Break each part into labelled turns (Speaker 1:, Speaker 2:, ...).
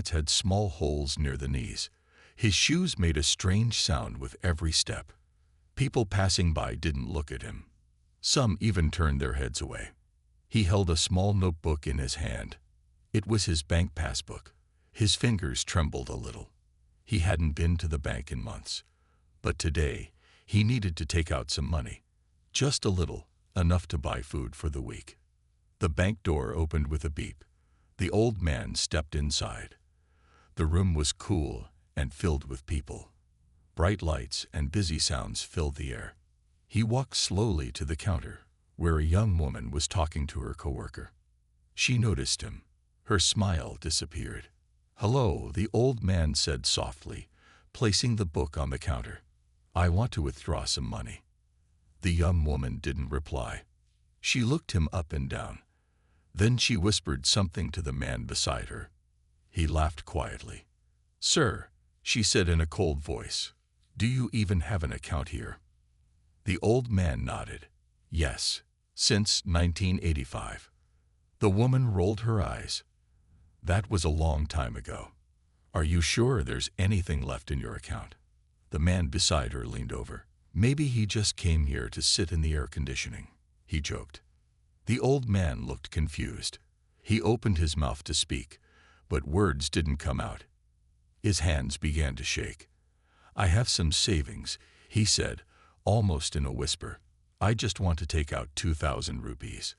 Speaker 1: had small holes near the knees. His shoes made a strange sound with every step. People passing by didn't look at him. Some even turned their heads away. He held a small notebook in his hand. It was his bank passbook. His fingers trembled a little. He hadn't been to the bank in months. But today, he needed to take out some money. Just a little, enough to buy food for the week. The bank door opened with a beep. The old man stepped inside. The room was cool and filled with people. Bright lights and busy sounds filled the air. He walked slowly to the counter, where a young woman was talking to her coworker. She noticed him. Her smile disappeared. "Hello," the old man said softly, placing the book on the counter. "I want to withdraw some money." The young woman didn't reply. She looked him up and down. Then she whispered something to the man beside her. He laughed quietly. "Sir," she said in a cold voice, "do you even have an account here?" The old man nodded. "Yes, since 1985. The woman rolled her eyes. "That was a long time ago. Are you sure there's anything left in your account?" The man beside her leaned over. "Maybe he just came here to sit in the air conditioning," he joked. The old man looked confused. He opened his mouth to speak, but words didn't come out. His hands began to shake. "I have some savings," he said, almost in a whisper. "I just want to take out 2,000 rupees."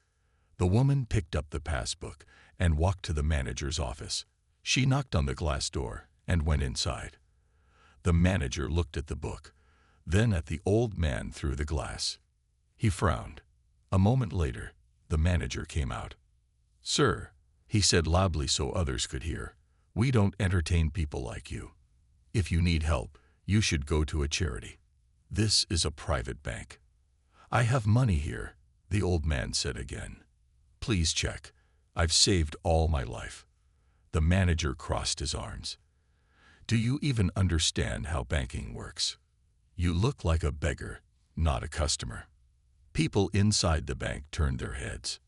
Speaker 1: The woman picked up the passbook and walked to the manager's office. She knocked on the glass door and went inside. The manager looked at the book, then at the old man through the glass. He frowned. A moment later, the manager came out. "Sir," he said loudly so others could hear, "we don't entertain people like you. If you need help, you should go to a charity. This is a private bank." "I have money here," the old man said again. "Please check. I've saved all my life." The manager crossed his arms. "Do you even understand how banking works? You look like a beggar, not a customer." People inside the bank turned their heads.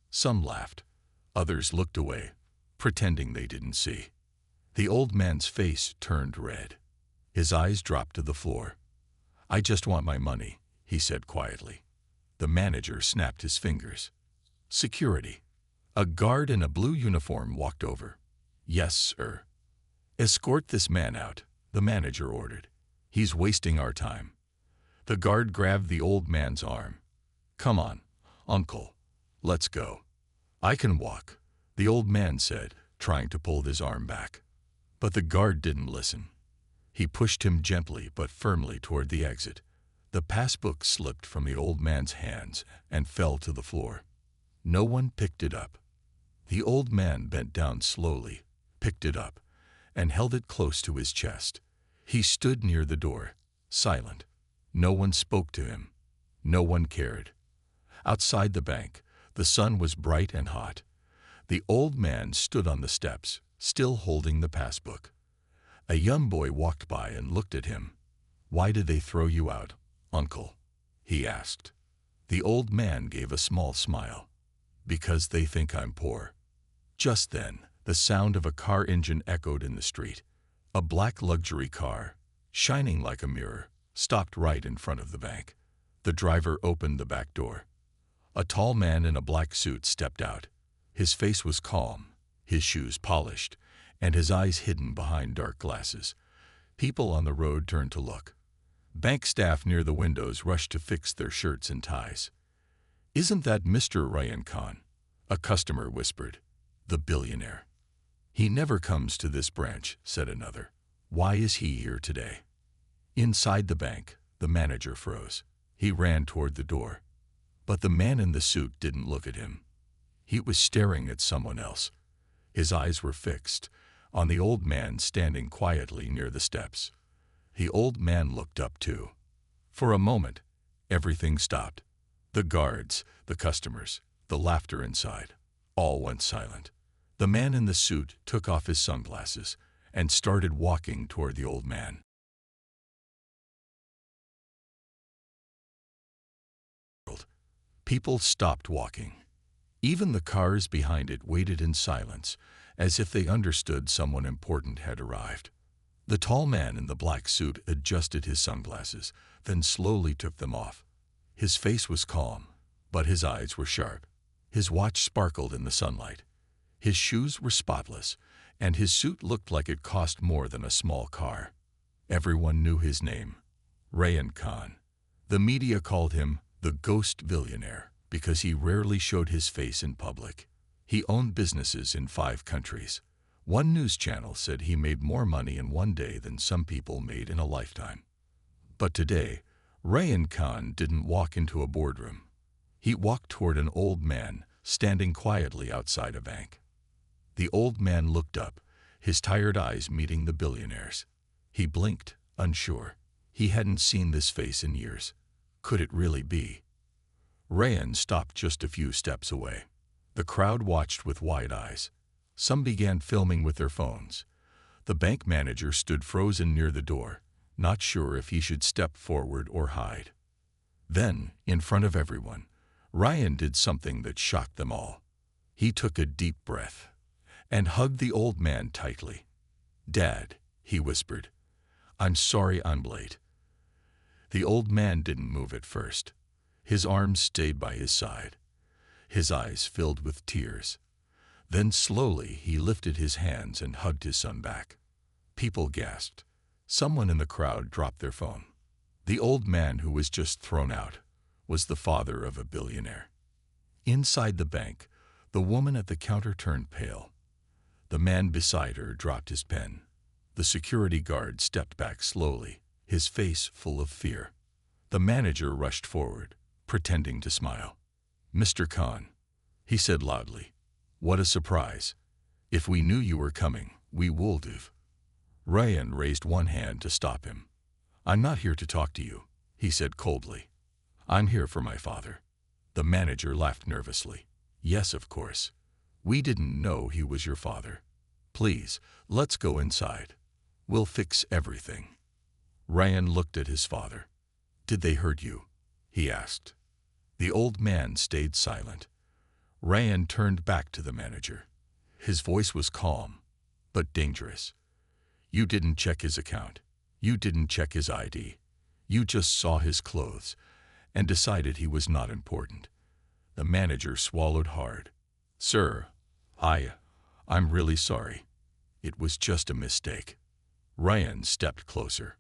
Speaker 1: Some laughed. Others looked away, pretending they didn't see. The old man's face turned red. His eyes dropped to the floor. "I just want my money," he said quietly. The manager snapped his fingers. "Security." A guard in a blue uniform walked over. "Yes, sir." "Escort this man out," the manager ordered. "He's wasting our time." The guard grabbed the old man's arm. "Come on, uncle. Let's go." "I can walk," the old man said, trying to pull his arm back. But the guard didn't listen. He pushed him gently but firmly toward the exit. The passbook slipped from the old man's hands and fell to the floor. No one picked it up. The old man bent down slowly, picked it up, and held it close to his chest. He stood near the door, silent. No one spoke to him. No one cared. Outside the bank, the sun was bright and hot. The old man stood on the steps, still holding the passbook. A young boy walked by and looked at him. "Why did they throw you out, uncle?" he asked. The old man gave a small smile. "Because they think I'm poor." Just then, the sound of a car engine echoed in the street. A black luxury car, shining like a mirror, stopped right in front of the bank. The driver opened the back door. A tall man in a black suit stepped out. His face was calm, his shoes polished, and his eyes hidden behind dark glasses. People on the road turned to look. Bank staff near the windows rushed to fix their shirts and ties. "Isn't that Mr. Ryan Khan?" a customer whispered. "The billionaire." "He never comes to this branch," said another. "Why is he here today?" Inside the bank, the manager froze. He ran toward the door. But the man in the suit didn't look at him. He was staring at someone else. His eyes were fixed on the old man standing quietly near the steps. The old man looked up too. For a moment, everything stopped. The guards, the customers, the laughter inside, all went silent. The man in the suit took off his sunglasses and started walking toward the old man. People stopped walking. Even the cars behind it waited in silence as if they understood someone important had arrived. The tall man in the black suit adjusted his sunglasses, then slowly took them off. His face was calm, but his eyes were sharp. His watch sparkled in the sunlight. His shoes were spotless, and his suit looked like it cost more than a small car. Everyone knew his name, Rayan Khan. The media called him the ghost billionaire because he rarely showed his face in public. He owned businesses in 5 countries. One news channel said he made more money in one day than some people made in a lifetime. But today, Rayan Khan didn't walk into a boardroom. He walked toward an old man standing quietly outside a bank. The old man looked up, his tired eyes meeting the billionaire's. He blinked, unsure. He hadn't seen this face in years. Could it really be? Rayan stopped just a few steps away. The crowd watched with wide eyes. Some began filming with their phones. The bank manager stood frozen near the door, not sure if he should step forward or hide. Then, in front of everyone, Rayan did something that shocked them all. He took a deep breath and hugged the old man tightly. "Dad," he whispered, "I'm sorry I'm late." The old man didn't move at first. His arms stayed by his side. His eyes filled with tears. Then slowly he lifted his hands and hugged his son back. People gasped. Someone in the crowd dropped their phone. The old man who was just thrown out was the father of a billionaire. Inside the bank, the woman at the counter turned pale. The man beside her dropped his pen. The security guard stepped back slowly, his face full of fear. The manager rushed forward, pretending to smile. "Mr. Khan," he said loudly, "what a surprise. If we knew you were coming, we would have." Rayan raised one hand to stop him. "I'm not here to talk to you," he said coldly. "I'm here for my father." The manager laughed nervously. "Yes, of course. We didn't know he was your father. Please, let's go inside. We'll fix everything." Rayan looked at his father. "Did they hurt you?" he asked. The old man stayed silent. Rayan turned back to the manager. His voice was calm, but dangerous. "You didn't check his account. You didn't check his ID. You just saw his clothes and decided he was not important." The manager swallowed hard. "Sir, I'm really sorry. It was just a mistake." Rayan stepped closer.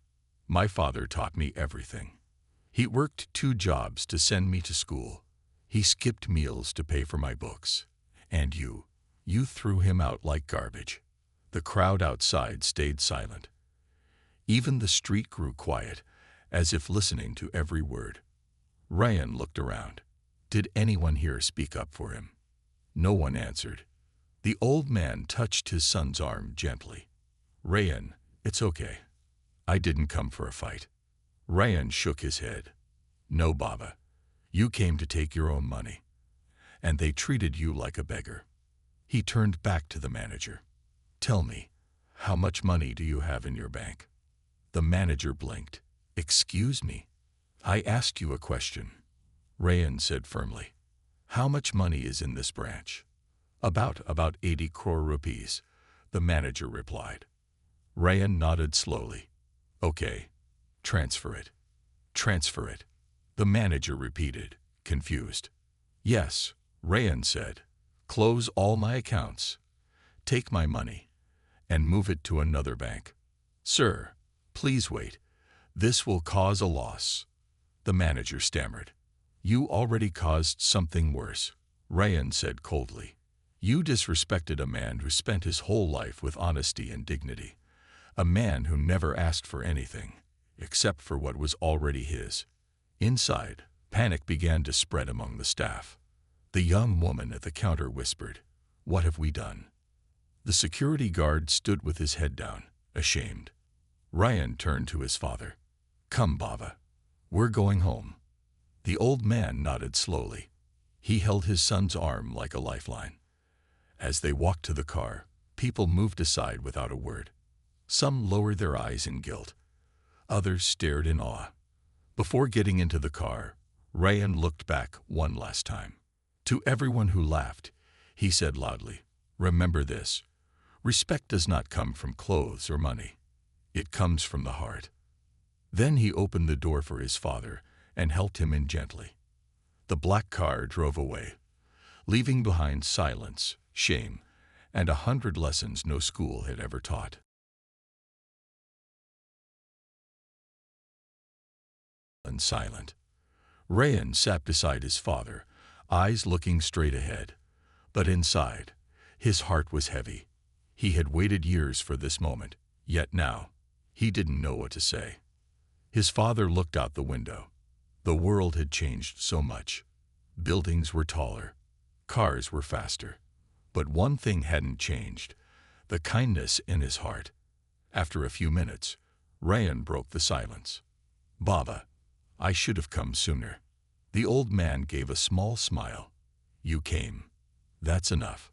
Speaker 1: "My father taught me everything. He worked 2 jobs to send me to school. He skipped meals to pay for my books. And you threw him out like garbage." The crowd outside stayed silent. Even the street grew quiet, as if listening to every word. Rayan looked around. Did anyone here speak up for him? No one answered. The old man touched his son's arm gently. "Rayan, it's okay. I didn't come for a fight." Rayan shook his head. "No, Baba. You came to take your own money. And they treated you like a beggar." He turned back to the manager. "Tell me, how much money do you have in your bank?" The manager blinked. "Excuse me? I asked you a question." Rayan said firmly. "How much money is in this branch?" About 80 crore rupees," the manager replied. Rayan nodded slowly. "Okay, transfer it. Transfer it," the manager repeated, confused. "Yes," Rayan said. "Close all my accounts. Take my money and move it to another bank." "Sir, please wait. This will cause a loss," the manager stammered. "You already caused something worse," Rayan said coldly. "You disrespected a man who spent his whole life with honesty and dignity. A man who never asked for anything, except for what was already his." Inside, panic began to spread among the staff. The young woman at the counter whispered, "What have we done?" The security guard stood with his head down, ashamed. Rayan turned to his father. "Come, Baba. We're going home." The old man nodded slowly. He held his son's arm like a lifeline. As they walked to the car, people moved aside without a word. Some lowered their eyes in guilt. Others stared in awe. Before getting into the car, Rayan looked back one last time. To everyone who laughed, he said loudly, "Remember this. Respect does not come from clothes or money. It comes from the heart. Then he opened the door for his father and helped him in gently. The black car drove away, leaving behind silence, shame, and 100 lessons no school had ever taught. And silent. Rayan sat beside his father, eyes looking straight ahead. But inside, his heart was heavy. He had waited years for this moment, yet now, he didn't know what to say. His father looked out the window. The world had changed so much. Buildings were taller. Cars were faster. But one thing hadn't changed: the kindness in his heart. After a few minutes, Rayan broke the silence. "Baba, I should have come sooner." The old man gave a small smile. "You came. That's enough."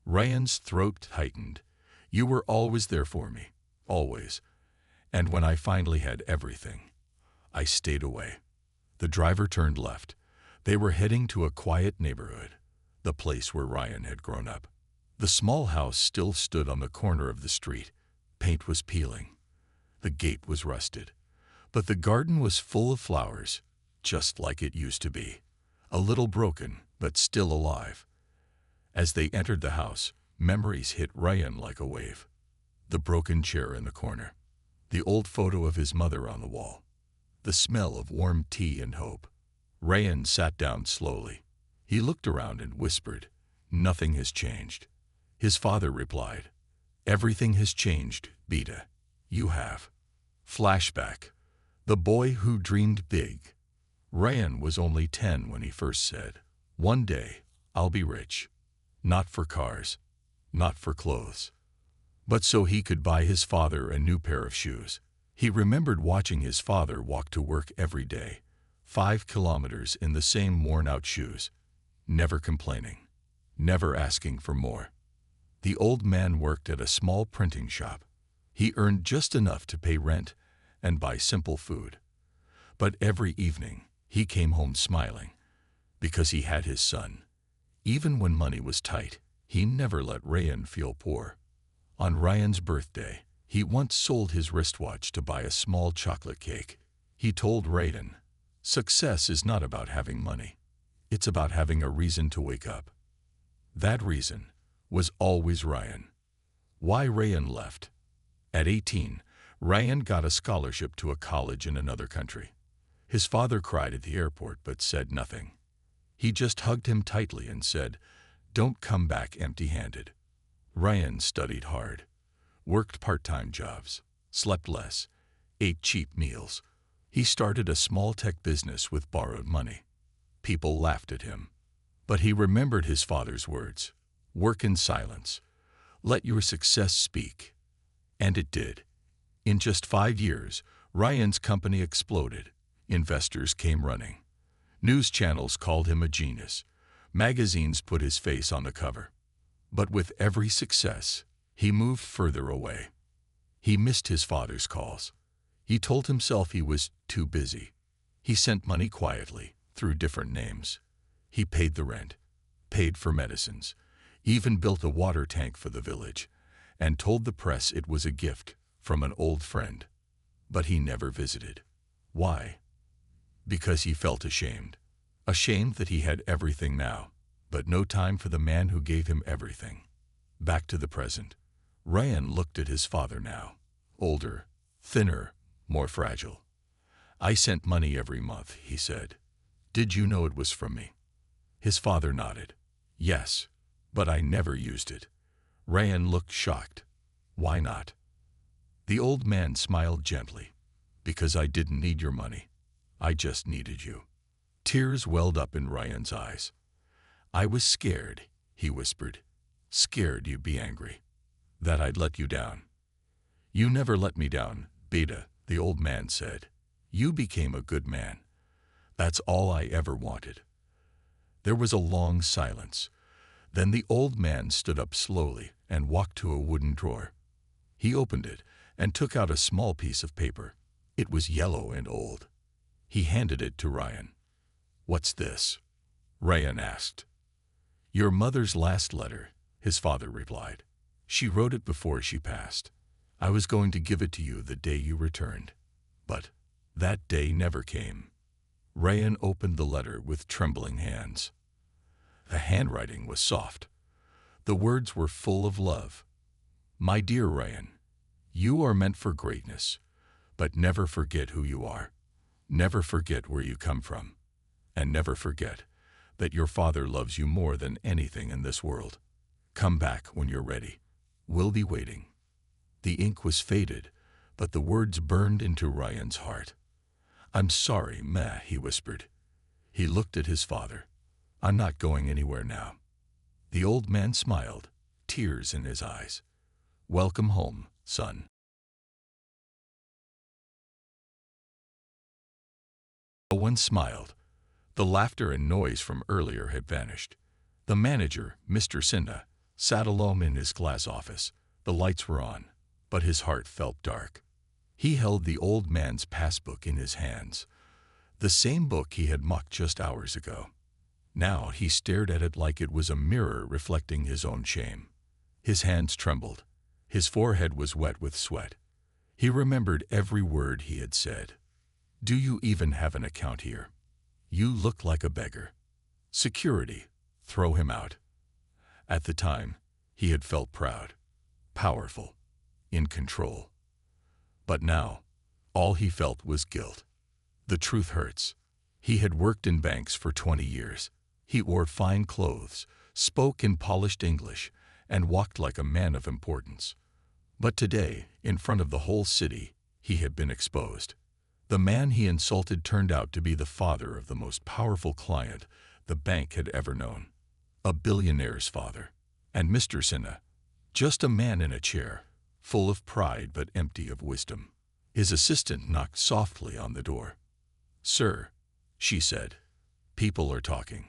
Speaker 1: Rayan's throat tightened. "You were always there for me. Always. And when I finally had everything, I stayed away." The driver turned left. They were heading to a quiet neighborhood, the place where Rayan had grown up. The small house still stood on the corner of the street. Paint was peeling. The gate was rusted. But the garden was full of flowers, just like it used to be. A little broken, but still alive. As they entered the house, memories hit Rayan like a wave. The broken chair in the corner. The old photo of his mother on the wall. The smell of warm tea and hope. Rayan sat down slowly. He looked around and whispered, "Nothing has changed." His father replied, "Everything has changed, Beta. You have." Flashback. The boy who dreamed big. Rayan was only 10 when he first said, "One day, I'll be rich. Not for cars, not for clothes, but so he could buy his father a new pair of shoes." He remembered watching his father walk to work every day, 5 kilometers in the same worn-out shoes, never complaining, never asking for more. The old man worked at a small printing shop. He earned just enough to pay rent and buy simple food. But every evening, he came home smiling, because he had his son. Even when money was tight, he never let Rayan feel poor. On Rayan's birthday, he once sold his wristwatch to buy a small chocolate cake. He told Rayan, "Success is not about having money. It's about having a reason to wake up." That reason was always Rayan. Why Rayan left? At 18, Rayan got a scholarship to a college in another country. His father cried at the airport but said nothing. He just hugged him tightly and said, "Don't come back empty-handed." Rayan studied hard, worked part-time jobs, slept less, ate cheap meals. He started a small tech business with borrowed money. People laughed at him. But he remembered his father's words, "Work in silence. Let your success speak." And it did. In just 5 years, Rayan's company exploded. Investors came running. News channels called him a genius. Magazines put his face on the cover. But with every success, he moved further away. He missed his father's calls. He told himself he was too busy. He sent money quietly, through different names. He paid the rent, paid for medicines, even built a water tank for the village, and told the press it was a gift from an old friend. But he never visited. Why? Because he felt ashamed. Ashamed that he had everything now, but no time for the man who gave him everything. Back to the present. Rayan looked at his father now. Older, thinner, more fragile. "I sent money every month," he said. "Did you know it was from me?" His father nodded. "Yes, but I never used it." Rayan looked shocked. "Why not?" The old man smiled gently. "Because I didn't need your money. I just needed you." Tears welled up in Rayan's eyes. "I was scared," he whispered. "Scared you'd be angry. That I'd let you down." "You never let me down, Beta," the old man said. "You became a good man. That's all I ever wanted." There was a long silence. Then the old man stood up slowly and walked to a wooden drawer. He opened it and took out a small piece of paper. It was yellow and old. He handed it to Rayan. "What's this?" Rayan asked. "Your mother's last letter," his father replied. She wrote it before she passed. I was going to give it to you the day you returned. But that day never came. Rayan opened the letter with trembling hands. The handwriting was soft. The words were full of love. My dear Rayan, you are meant for greatness, but never forget who you are. Never forget where you come from. And never forget that your father loves you more than anything in this world. Come back when you're ready. We'll be waiting. The ink was faded, but the words burned into Rayan's heart. I'm sorry, Meh, he whispered. He looked at his father. I'm not going anywhere now. The old man smiled, tears in his eyes. Welcome home, son. No one smiled. The laughter and noise from earlier had vanished. The manager, Mr. Sinha, sat alone in his glass office. The lights were on, but his heart felt dark. He held the old man's passbook in his hands, the same book he had mocked just hours ago. Now he stared at it like it was a mirror reflecting his own shame. His hands trembled. His forehead was wet with sweat. He remembered every word he had said. Do you even have an account here? You look like a beggar. Security, throw him out. At the time, he had felt proud, powerful, in control. But now, all he felt was guilt. The truth hurts. He had worked in banks for 20 years. He wore fine clothes, spoke in polished English, and walked like a man of importance. But today, in front of the whole city, he had been exposed. The man he insulted turned out to be the father of the most powerful client the bank had ever known. A billionaire's father. And Mr. Sinha, just a man in a chair, full of pride but empty of wisdom. His assistant knocked softly on the door. Sir, she said, people are talking.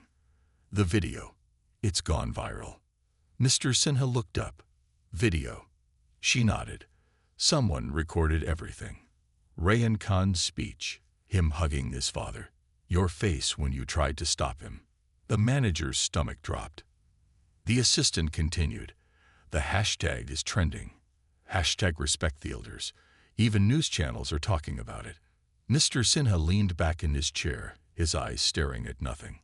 Speaker 1: The video, it's gone viral. Mr. Sinha looked up. Video. She nodded. Someone recorded everything. Rayan Khan's speech, him hugging his father, your face when you tried to stop him. The manager's stomach dropped. The assistant continued. The hashtag is trending. Hashtag respect the elders. Even news channels are talking about it. Mr. Sinha leaned back in his chair, his eyes staring at nothing.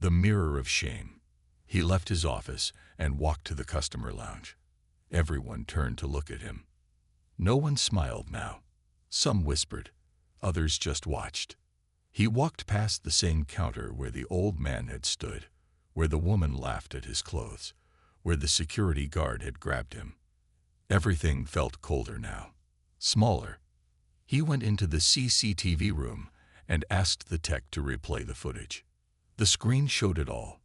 Speaker 1: The mirror of shame. He left his office and walked to the customer lounge. Everyone turned to look at him. No one smiled now. Some whispered. Others just watched. He walked past the same counter where the old man had stood, where the woman laughed at his clothes, where the security guard had grabbed him. Everything felt colder now, smaller. He went into the CCTV room and asked the tech to replay the footage. The screen showed it all.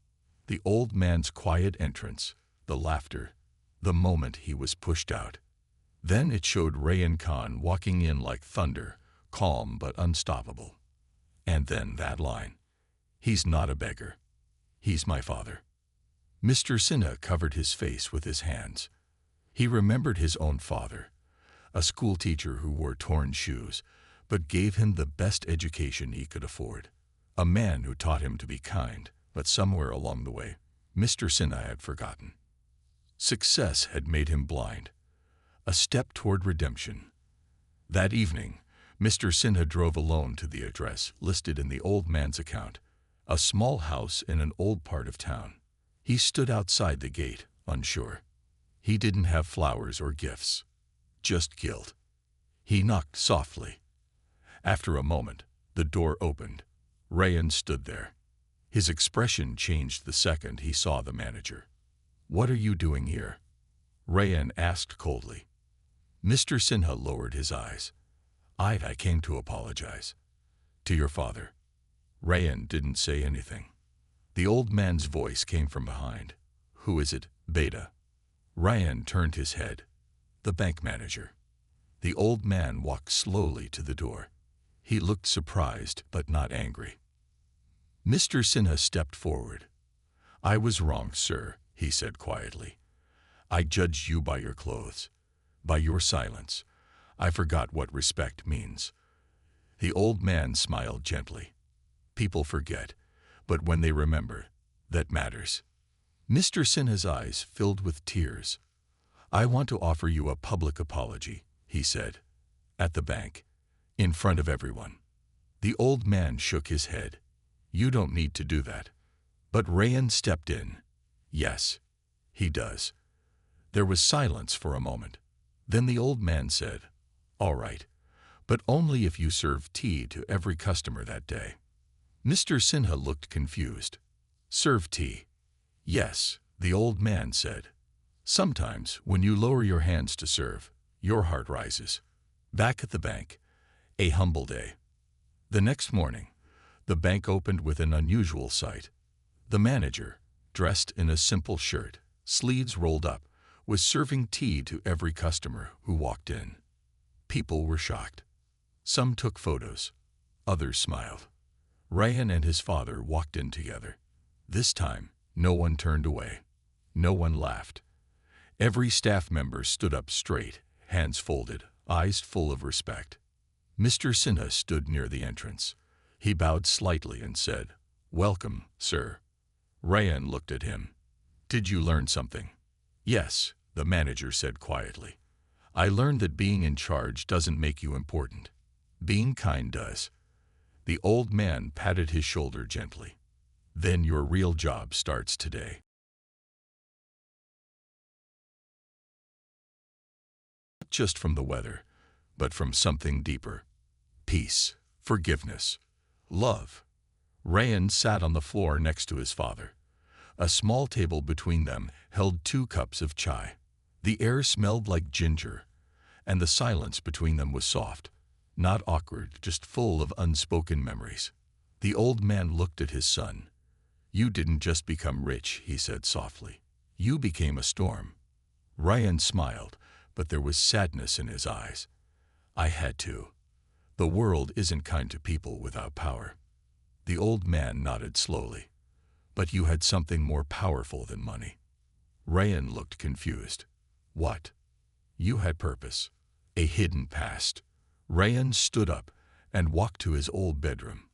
Speaker 1: The old man's quiet entrance, the laughter, the moment he was pushed out. Then it showed Rayan Khan walking in like thunder, calm but unstoppable. And then that line. He's not a beggar. He's my father. Mr. Sinha covered his face with his hands. He remembered his own father, a schoolteacher who wore torn shoes, but gave him the best education he could afford. A man who taught him to be kind, but somewhere along the way, Mr. Sinha had forgotten. Success had made him blind. A step toward redemption. That evening, Mr. Sinha drove alone to the address listed in the old man's account, a small house in an old part of town. He stood outside the gate, unsure. He didn't have flowers or gifts, just guilt. He knocked softly. After a moment, the door opened. Rayan stood there. His expression changed the second he saw the manager. What are you doing here? Rayan asked coldly. Mr. Sinha lowered his eyes. I came to apologize. To your father. Rayan didn't say anything. The old man's voice came from behind. Who is it, Beta? Rayan turned his head. The bank manager. The old man walked slowly to the door. He looked surprised but not angry. Mr. Sinha stepped forward. I was wrong, sir, he said quietly. I judged you by your clothes, by your silence. I forgot what respect means. The old man smiled gently. People forget, but when they remember, that matters. Mr. Sinha's eyes filled with tears. I want to offer you a public apology, he said, at the bank, in front of everyone. The old man shook his head. You don't need to do that. But Rayan stepped in. Yes, he does. There was silence for a moment. Then the old man said, All right, but only if you serve tea to every customer that day. Mr. Sinha looked confused. Serve tea? Yes, the old man said. Sometimes, when you lower your hands to serve, your heart rises. Back at the bank, a humble day. The next morning, the bank opened with an unusual sight. The manager, dressed in a simple shirt, sleeves rolled up, was serving tea to every customer who walked in. People were shocked. Some took photos. Others smiled. Rayan and his father walked in together. This time, no one turned away. No one laughed. Every staff member stood up straight, hands folded, eyes full of respect. Mr. Sinha stood near the entrance. He bowed slightly and said, Welcome, sir. Rayan looked at him. Did you learn something? Yes, the manager said quietly. I learned that being in charge doesn't make you important. Being kind does. The old man patted his shoulder gently. Then your real job starts today. Not just from the weather, but from something deeper. Peace, forgiveness, love. Rayan sat on the floor next to his father. A small table between them held 2 cups of chai. The air smelled like ginger, and the silence between them was soft, not awkward, just full of unspoken memories. The old man looked at his son. You didn't just become rich, he said softly. You became a storm. Rayan smiled, but there was sadness in his eyes. I had to. The world isn't kind to people without power. The old man nodded slowly. But you had something more powerful than money. Rayan looked confused. What? You had purpose. A hidden past. Rayan stood up and walked to his old bedroom.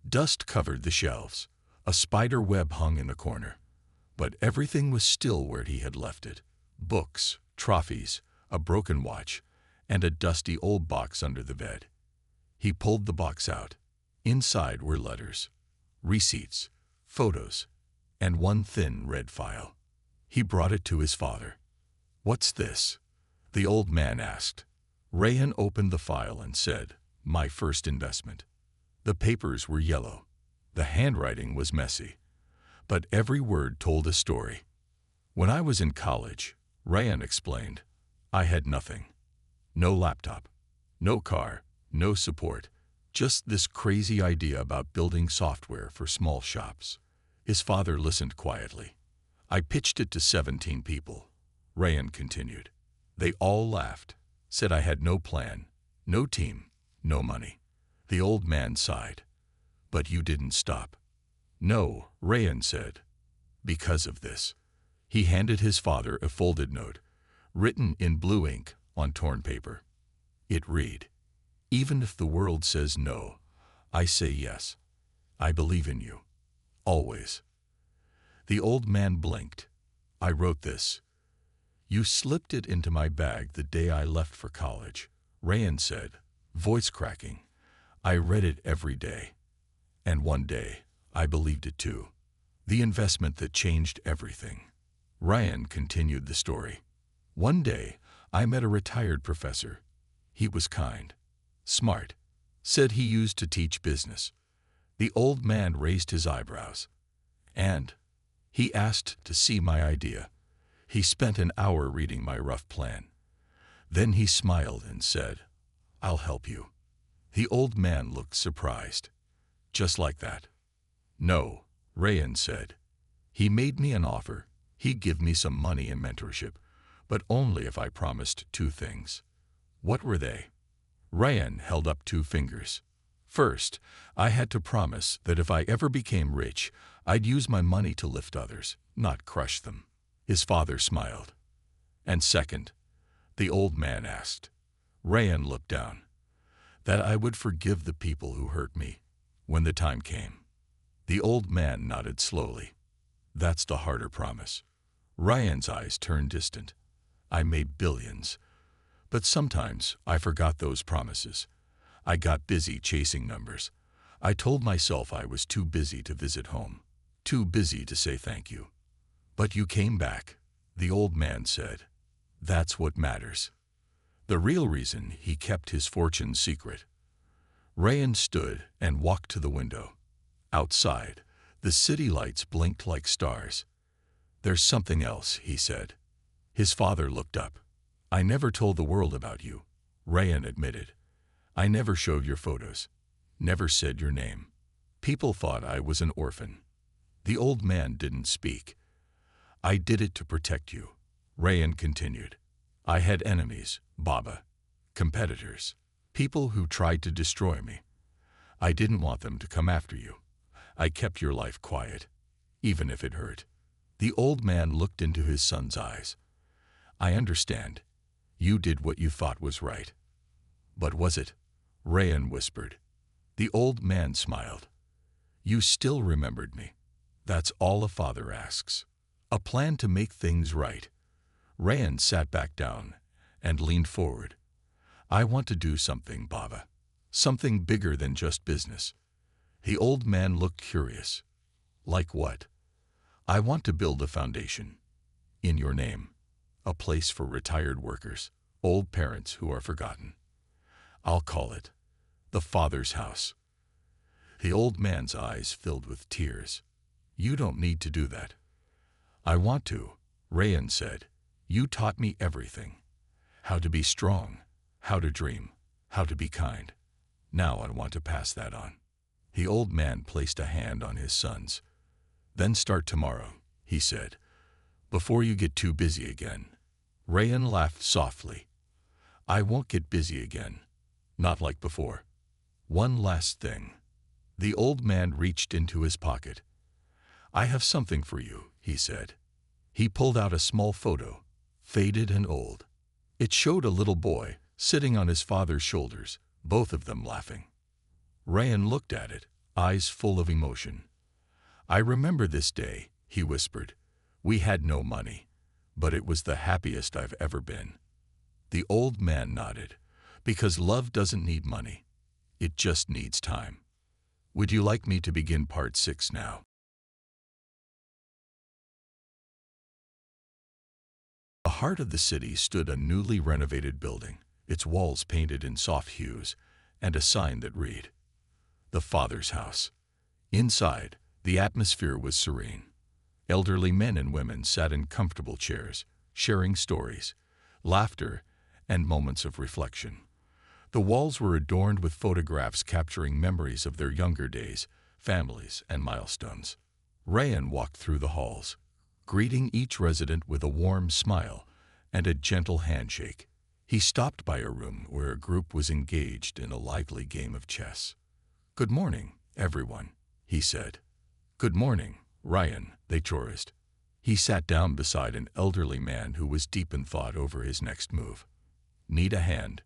Speaker 1: Dust covered the shelves. A spider web hung in the corner. But everything was still where he had left it. Books, trophies, a broken watch, and a dusty old box under the bed. He pulled the box out. Inside were letters, receipts, photos, and one thin red file. He brought it to his father. What's this? The old man asked. Rayan opened the file and said, My first investment. The papers were yellow. The handwriting was messy. But every word told a story. When I was in college, Rayan explained, I had nothing. No laptop, no car, no support. Just this crazy idea about building software for small shops. His father listened quietly. I pitched it to 17 people. Rayan continued. They all laughed, said I had no plan, no team, no money. The old man sighed. But you didn't stop. No, Rayan said. Because of this. He handed his father a folded note, written in blue ink on torn paper. It read, Even if the world says no, I say yes. I believe in you. Always. The old man blinked. I wrote this. You slipped it into my bag the day I left for college, Rayan said, voice cracking. I read it every day. And one day, I believed it too. The investment that changed everything. Rayan continued the story. One day, I met a retired professor. He was kind, smart, said he used to teach business. The old man raised his eyebrows. And he asked to see my idea. He spent an hour reading my rough plan. Then he smiled and said, I'll help you. The old man looked surprised. Just like that. No, Rayan said. He made me an offer. He'd give me some money and mentorship, but only if I promised 2 things. What were they? Rayan held up 2 fingers. First, I had to promise that if I ever became rich, I'd use my money to lift others, not crush them. His father smiled. And second, the old man asked. Rayan looked down. That I would forgive the people who hurt me when the time came. The old man nodded slowly. That's the harder promise. Rayan's eyes turned distant. I made billions. But sometimes I forgot those promises. I got busy chasing numbers. I told myself I was too busy to visit home, too busy to say thank you. But you came back, the old man said. That's what matters. The real reason he kept his fortune secret. Rayan stood and walked to the window. Outside, the city lights blinked like stars. There's something else, he said. His father looked up. I never told the world about you, Rayan admitted. I never showed your photos, never said your name. People thought I was an orphan. The old man didn't speak. I did it to protect you, Rayan continued. I had enemies, Baba, competitors, people who tried to destroy me. I didn't want them to come after you. I kept your life quiet, even if it hurt. The old man looked into his son's eyes. I understand. You did what you thought was right. But was it? Rayan whispered. The old man smiled. You still remembered me. That's all a father asks. A plan to make things right. Rayan sat back down and leaned forward. I want to do something, Baba. Something bigger than just business. The old man looked curious. Like what? I want to build a foundation. In your name. A place for retired workers, old parents who are forgotten. I'll call it the Father's House. The old man's eyes filled with tears. You don't need to do that. I want to, Rayan said. You taught me everything. How to be strong, how to dream, how to be kind. Now I want to pass that on. The old man placed a hand on his son's. Then start tomorrow, he said, before you get too busy again. Rayan laughed softly. I won't get busy again. Not like before. One last thing. The old man reached into his pocket. I have something for you, he said. He pulled out a small photo, faded and old. It showed a little boy sitting on his father's shoulders, both of them laughing. Rayan looked at it, eyes full of emotion. I remember this day, he whispered. We had no money, but it was the happiest I've ever been. The old man nodded, because love doesn't need money. It just needs time. Would you like me to begin part 6 now? The heart of the city stood a newly renovated building, its walls painted in soft hues, and a sign that read, The Father's House. Inside, the atmosphere was serene. Elderly men and women sat in comfortable chairs, sharing stories, laughter, and moments of reflection. The walls were adorned with photographs capturing memories of their younger days, families, and milestones. Rayan walked through the halls, greeting each resident with a warm smile and a gentle handshake. He stopped by a room where a group was engaged in a lively game of chess. Good morning, everyone, he said. Good morning, Rayan, they chorused. He sat down beside an elderly man who was deep in thought over his next move. Need a hand?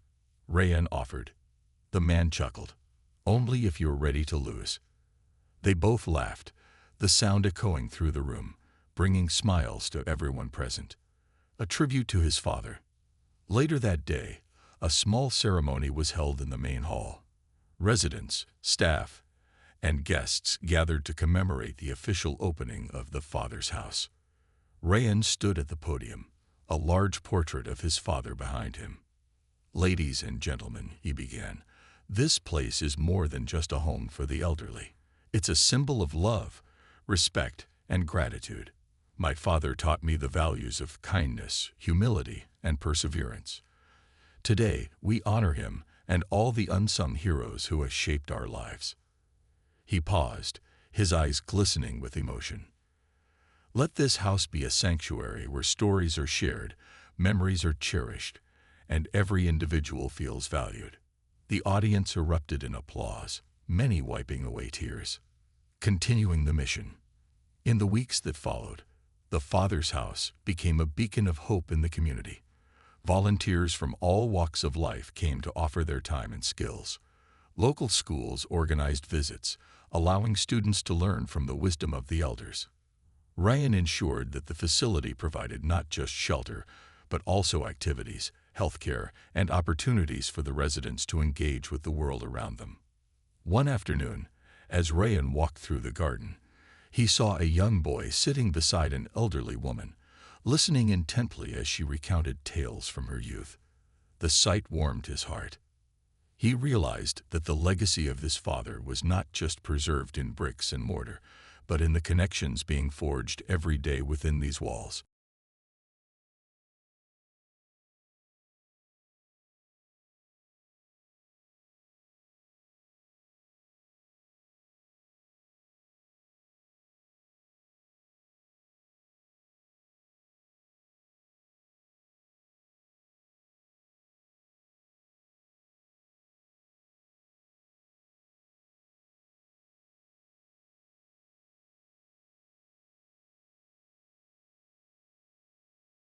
Speaker 1: Rayan offered. The man chuckled. Only if you're ready to lose. They both laughed, the sound echoing through the room, bringing smiles to everyone present. A tribute to his father. Later that day, a small ceremony was held in the main hall. Residents, staff, and guests gathered to commemorate the official opening of the Father's House. Rayan stood at the podium, a large portrait of his father behind him. Ladies and gentlemen, he began, this place is more than just a home for the elderly. It's a symbol of love, respect, and gratitude. My father taught me the values of kindness, humility, and perseverance. Today, we honor him and all the unsung heroes who have shaped our lives. He paused, his eyes glistening with emotion. Let this house be a sanctuary where stories are shared, memories are cherished, and every individual feels valued. The audience erupted in applause, many wiping away tears. Continuing the mission. In the weeks that followed, the Father's House became a beacon of hope in the community. Volunteers from all walks of life came to offer their time and skills. Local schools organized visits, allowing students to learn from the wisdom of the elders. Rayan ensured that the facility provided not just shelter, but also activities, healthcare, and opportunities for the residents to engage with the world around them. One afternoon, as Rayan walked through the garden, he saw a young boy sitting beside an elderly woman, listening intently as she recounted tales from her youth. The sight warmed his heart. He realized that the legacy of his father was not just preserved in bricks and mortar, but in the connections being forged every day within these walls.